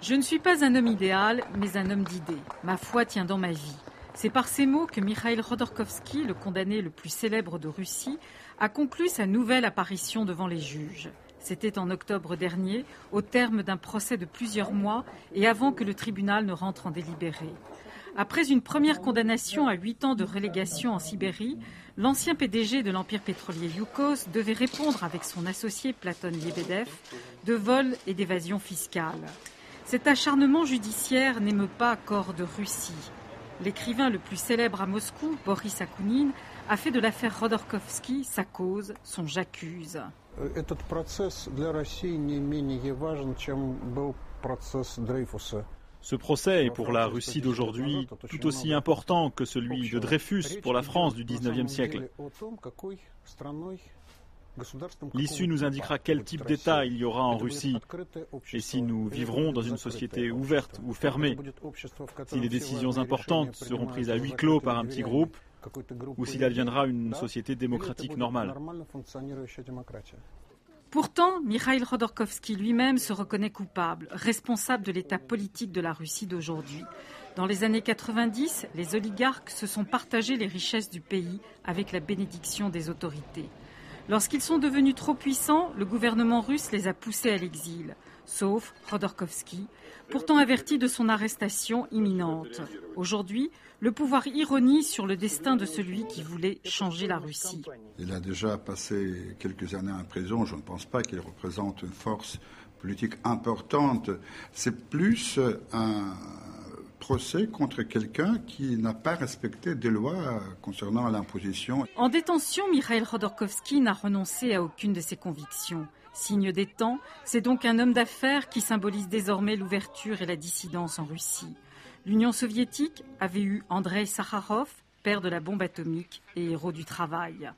Je ne suis pas un homme idéal, mais un homme d'idées. Ma foi tient dans ma vie. C'est par ces mots que Mikhail Khodorkovsky, le condamné le plus célèbre de Russie, a conclu sa nouvelle apparition devant les juges. C'était en octobre dernier, au terme d'un procès de plusieurs mois et avant que le tribunal ne rentre en délibéré. Après une première condamnation à 8 ans de relégation en Sibérie, l'ancien PDG de l'empire pétrolier Yukos devait répondre avec son associé Platon Lebedev de vol et d'évasion fiscale. Cet acharnement judiciaire n'émeut pas corps de Russie. L'écrivain le plus célèbre à Moscou, Boris Akounine, a fait de l'affaire Khodorkovsky sa cause, son j'accuse. Этот процесс для России не менее важен, чем был процесс Дрейфуса. Ce procès est pour la Russie d'aujourd'hui tout aussi important que celui de Dreyfus pour la France du XIXe siècle. L'issue nous indiquera quel type d'État il y aura en Russie et si nous vivrons dans une société ouverte ou fermée, si les décisions importantes seront prises à huis clos par un petit groupe ou s'il adviendra une société démocratique normale. Pourtant, Mikhail Khodorkovsky lui-même se reconnaît coupable, responsable de l'état politique de la Russie d'aujourd'hui. Dans les années 90, les oligarques se sont partagés les richesses du pays avec la bénédiction des autorités. Lorsqu'ils sont devenus trop puissants, le gouvernement russe les a poussés à l'exil, sauf Khodorkovsky, pourtant averti de son arrestation imminente. Aujourd'hui, le pouvoir ironise sur le destin de celui qui voulait changer la Russie. Il a déjà passé quelques années en prison. Je ne pense pas qu'il représente une force politique importante. C'est plus un procès contre quelqu'un qui n'a pas respecté des lois concernant l'imposition. En détention, Mikhail Khodorkovsky n'a renoncé à aucune de ses convictions. Signe des temps, c'est donc un homme d'affaires qui symbolise désormais l'ouverture et la dissidence en Russie. L'Union soviétique avait eu Andreï Sakharov, père de la bombe atomique et héros du travail.